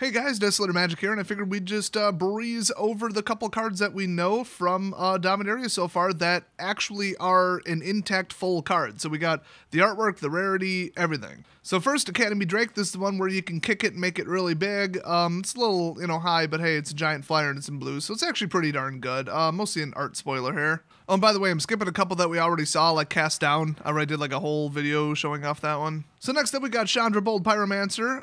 Hey guys, Desolator Magic here, and I figured we'd just breeze over the couple cards that we know from Dominaria so far that actually are an intact full card. So we got the artwork, the rarity, everything. So first, Academy Drake. This is the one where you can kick it and make it really big. It's a little, high, but hey, it's a giant flyer and it's in blue, so it's actually pretty darn good. Mostly an art spoiler here. Oh, and by the way, I'm skipping a couple that we already saw, like Cast Down. I already did like a whole video showing off that one. So next up, we got Chandra Bold Pyromancer.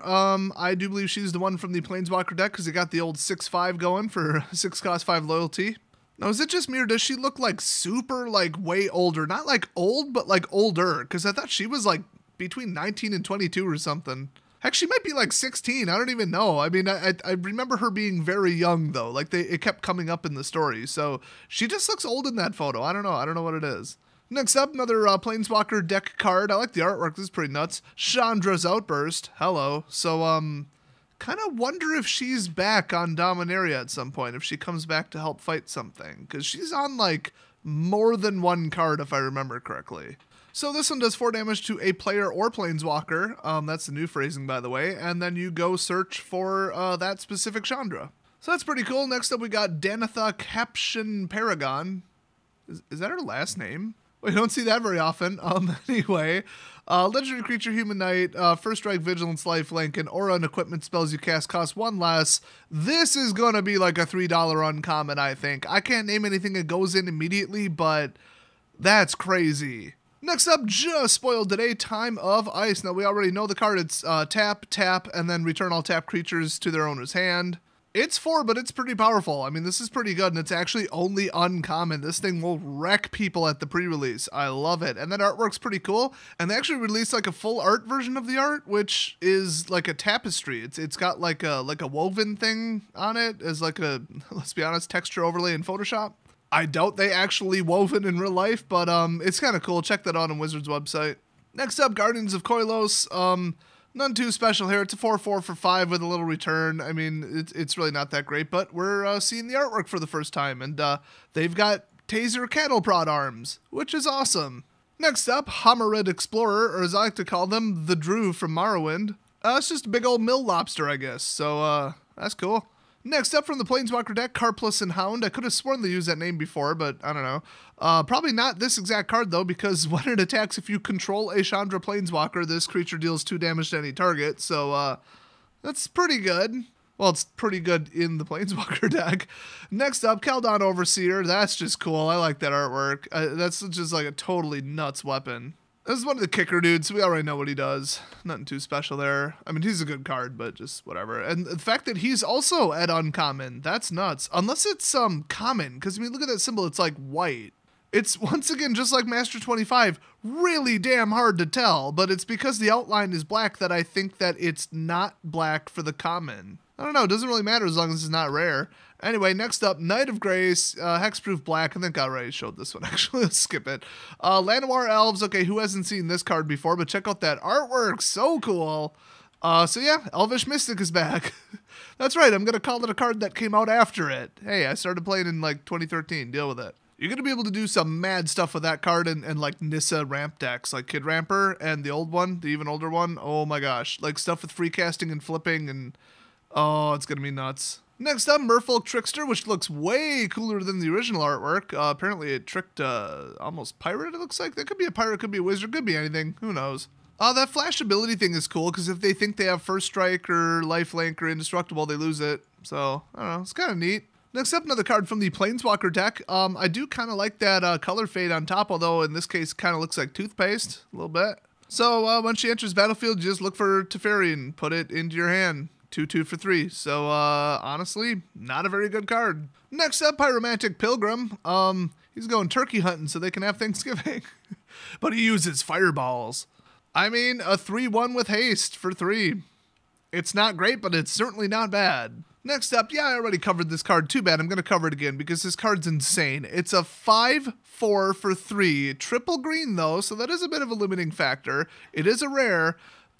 I do believe she's the one from the Planeswalker deck because it got the old 6/5 going for 6 cost 5 loyalty. Now, is it just me or does she look like super, like way older? Not like old, but like older, because I thought she was like between 19 and 22 or something. Heck, she might be like 16. I don't even know. I mean, I remember her being very young, though. Like, it kept coming up in the story. So she just looks old in that photo. I don't know. I don't know what it is. Next up, another Planeswalker deck card. I like the artwork. This is pretty nuts. Chandra's Outburst. Hello. So, kind of wonder if she's back on Dominaria at some point, if she comes back to help fight something. Because she's on, like, more than one card, if I remember correctly. So this one does 4 damage to a player or planeswalker. That's the new phrasing, by the way. And then you go search for that specific Chandra. So that's pretty cool. Next up, we got Danitha Caption Paragon. Is that her last name? We don't see that very often. Anyway, legendary creature, human knight, first strike, vigilance, lifelink, and aura and equipment spells you cast cost 1 less. This is going to be like a $3 uncommon, I think. I can't name anything that goes in immediately, but that's crazy. Next up, just spoiled today, Time of Ice. Now, we already know the card. It's tap, tap, and then return all tap creatures to their owner's hand. It's 4, but it's pretty powerful. I mean, this is pretty good, and it's actually only uncommon. This thing will wreck people at the pre-release. I love it. And that artwork's pretty cool. And they actually released like a full art version of the art, which is like a tapestry. It's got like a woven thing on it as like a, let's be honest, texture overlay in Photoshop. I doubt they actually wove it in real life, but it's kind of cool. Check that out on Wizards' website. Next up, Guardians of Koilos. None too special here. It's a 4/4 for 5 with a little return. I mean, it's really not that great, but we're seeing the artwork for the first time, and they've got Taser cattle prod arms, which is awesome. Next up, Homarid Explorer, or as I like to call them, the Drew from Morrowind. It's just a big old mill lobster, I guess, so that's cool. Next up from the Planeswalker deck, Carplus and Hound. I could have sworn they used that name before, but I don't know. Probably not this exact card, though, because when it attacks, if you control a Chandra Planeswalker, this creature deals 2 damage to any target, so that's pretty good. Well, it's pretty good in the Planeswalker deck. Next up, Kaldon Overseer. That's just cool. I like that artwork. That's just like a totally nuts weapon. This is one of the kicker dudes. We already know what he does. Nothing too special there. I mean, he's a good card, but just whatever. And the fact that he's also at uncommon, that's nuts. Unless it's common, because I mean, look at that symbol. It's like white. It's, once again, just like Master 25, really damn hard to tell, but it's because the outline is black that I think that it's not black for the common. I don't know. It doesn't really matter as long as it's not rare. Anyway, next up, Knight of Grace, Hexproof Black. I think I already showed this one, actually. Let's skip it. Llanowar Elves. Okay, who hasn't seen this card before? But check out that artwork. So cool. So yeah, Elvish Mystic is back. That's right. I'm going to call it a card that came out after it. Hey, I started playing in like 2013. Deal with it. You're going to be able to do some mad stuff with that card and like Nissa ramp decks, like Kid Ramper and the old one, the even older one. Oh my gosh. Like stuff with free casting and flipping and... oh, it's going to be nuts. Next up, Merfolk Trickster, which looks way cooler than the original artwork. Apparently it tricked almost pirate, it looks like. That could be a pirate, could be a wizard, could be anything. Who knows? That flash ability thing is cool, because if they think they have first strike or lifelink or indestructible, they lose it. So, I don't know, it's kind of neat. Next up, another card from the Planeswalker deck. I do kind of like that color fade on top, although in this case it kind of looks like toothpaste a little bit. So when she enters battlefield, you just look for Teferi and put it into your hand. 2/2 for 3. So, honestly, not a very good card. Next up, Pyromantic Pilgrim. He's going turkey hunting so they can have Thanksgiving. But he uses fireballs. I mean, a 3/1 with haste for 3. It's not great, but it's certainly not bad. Next up, yeah, I already covered this card. Too bad, I'm going to cover it again because this card's insane. It's a 5/4 for 3. Triple green, though, so that is a bit of a limiting factor. It is a rare,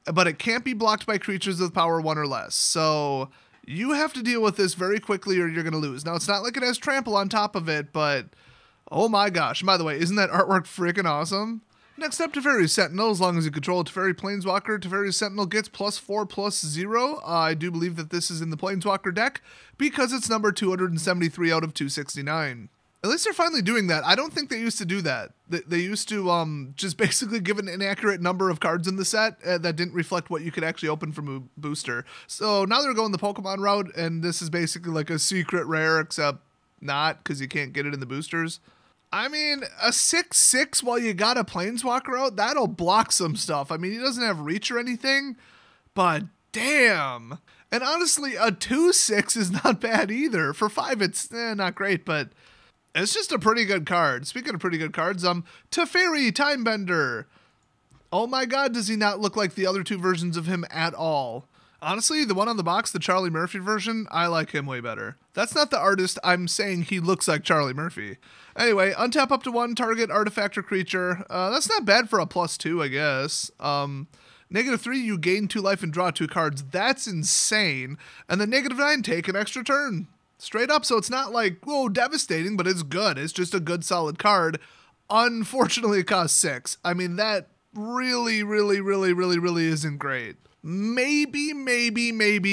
but it can't be blocked by creatures with power 1 or less. So you have to deal with this very quickly or you're going to lose. Now, it's not like it has trample on top of it, but oh my gosh. And by the way, isn't that artwork freaking awesome? Next up, Teferi Sentinel. As long as you control a Teferi Planeswalker, Teferi Sentinel gets +4/+0. I do believe that this is in the Planeswalker deck because it's number 273 out of 269. At least they're finally doing that. I don't think they used to do that. They used to just basically give an inaccurate number of cards in the set that didn't reflect what you could actually open from a booster. So now they're going the Pokemon route, and this is basically like a secret rare, except not, because you can't get it in the boosters. I mean, a 6/6 while you got a Planeswalker out, that'll block some stuff. I mean, he doesn't have reach or anything, but damn. And honestly, a 2/6 is not bad either. For 5, it's not great, but it's just a pretty good card. Speaking of pretty good cards, Teferi Timebender. Oh my god, does he not look like the other two versions of him at all? Honestly, the one on the box, the Charlie Murphy version, I like him way better. That's not the artist, I'm saying he looks like Charlie Murphy. Anyway, untap up to 1, target artifact or creature. That's not bad for a +2, I guess. -3, you gain 2 life and draw 2 cards. That's insane. And then -9, take an extra turn. Straight up, so it's not like, whoa, devastating, but it's good. It's just a good, solid card. Unfortunately, it costs 6. I mean, that really isn't great. Maybe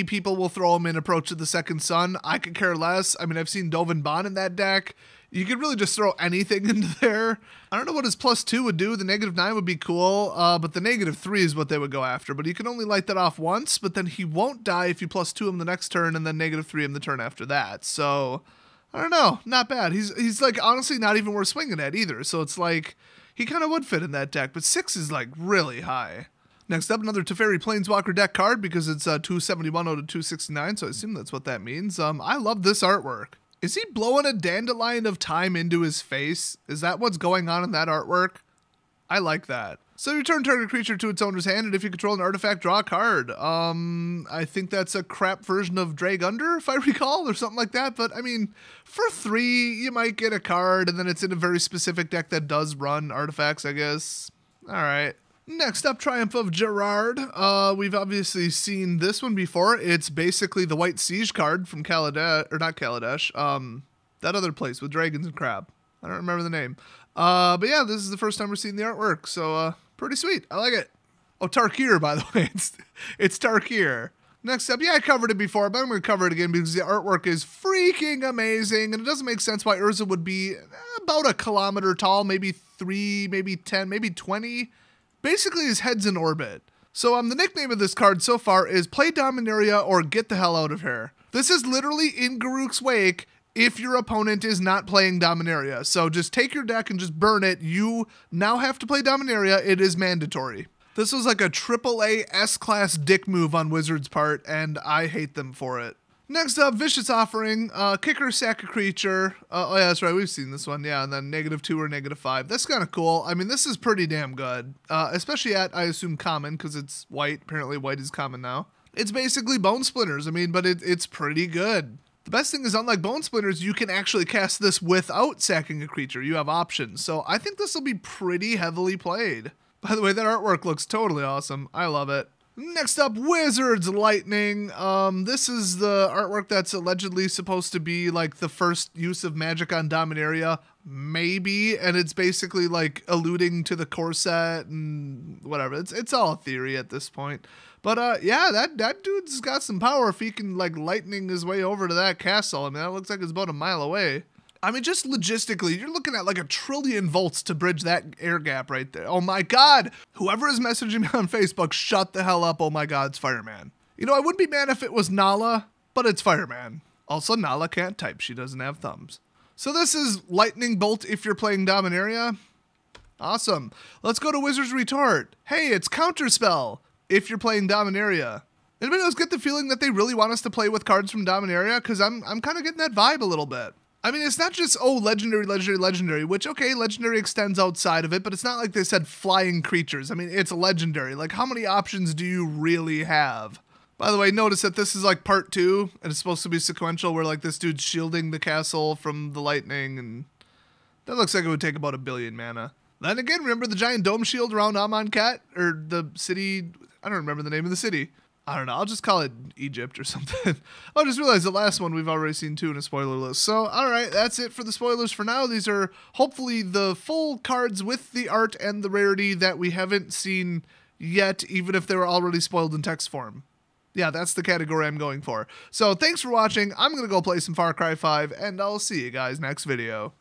people will throw him in Approach to the Second Sun. I could care less. I mean, I've seen Dovin Bond in that deck. You could really just throw anything into there. I don't know what his +2 would do. The -9 would be cool, but the -3 is what they would go after. But you can only light that off once, but then he won't die if you +2 him the next turn and then -3 him the turn after that. So, I don't know. Not bad. He's like, honestly, not even worth swinging at either. So it's like, he kind of would fit in that deck, but 6 is like really high. Next up, another Teferi Planeswalker deck card because it's 271 out of 269, so I assume that's what that means. I love this artwork. Is he blowing a dandelion of time into his face? Is that what's going on in that artwork? I like that. So you return target creature to its owner's hand, and if you control an artifact, draw a card. I think that's a crap version of Dragunder, if I recall, or something like that. But, I mean, for 3, you might get a card, and then it's in a very specific deck that does run artifacts, I guess. All right. Next up, Triumph of Gerard. We've obviously seen this one before. It's basically the White Siege card from Kaladesh, or not Kaladesh, that other place with dragons and crab. I don't remember the name. But yeah, this is the first time we're seeing the artwork, so pretty sweet. I like it. Oh, Tarkir, by the way. It's Tarkir. Next up, yeah, I covered it before, but I'm going to cover it again because the artwork is freaking amazing, and it doesn't make sense why Urza would be about a kilometer tall, maybe 3, maybe 10, maybe 20. Basically, his head's in orbit. So the nickname of this card so far is Play Dominaria or Get the Hell Out of Here. This is literally in Garruk's Wake if your opponent is not playing Dominaria. So just take your deck and just burn it. You now have to play Dominaria. It is mandatory. This was like a AAA S-class dick move on Wizards' part, and I hate them for it. Next up, Vicious Offering, kicker, sack a creature. Oh yeah, that's right, we've seen this one, yeah, and then -2 or -5. That's kind of cool. I mean, this is pretty damn good, especially at, I assume, common, because it's white. Apparently white is common now. It's basically Bone Splinters, I mean, but it's pretty good. The best thing is, unlike Bone Splinters, you can actually cast this without sacking a creature. You have options, so I think this will be pretty heavily played. By the way, that artwork looks totally awesome. I love it. Next up, Wizards Lightning. This is the artwork that's allegedly supposed to be like the first use of magic on Dominaria, maybe, and it's basically like alluding to the core set and whatever. It's all a theory at this point. But yeah, that dude's got some power if he can like lightning his way over to that castle. I mean, that looks like it's about a mile away. I mean, just logistically, you're looking at like 1 trillion volts to bridge that air gap right there. Oh my god! Whoever is messaging me on Facebook, shut the hell up. Oh my god, it's Fireman. You know, I wouldn't be mad if it was Nala, but it's Fireman. Also, Nala can't type. She doesn't have thumbs. So this is Lightning Bolt if you're playing Dominaria. Awesome. Let's go to Wizard's Retort. Hey, it's Counterspell if you're playing Dominaria. Anybody else get the feeling that they really want us to play with cards from Dominaria? Because I'm kind of getting that vibe a little bit. I mean, it's not just, oh, legendary, which, okay, legendary extends outside of it, but it's not like they said flying creatures. I mean, it's legendary. Like, how many options do you really have? By the way, notice that this is like part 2, and it's supposed to be sequential, where like this dude's shielding the castle from the lightning, and that looks like it would take about 1 billion mana. Then again, remember the giant dome shield around Amonkhet? Or the city, I don't remember the name of the city. I don't know. I'll just call it Egypt or something. I just realized the last one we've already seen 2 in a spoiler list. So, all right, that's it for the spoilers for now. These are hopefully the full cards with the art and the rarity that we haven't seen yet, even if they were already spoiled in text form. Yeah, that's the category I'm going for. So, thanks for watching. I'm going to go play some Far Cry 5, and I'll see you guys next video.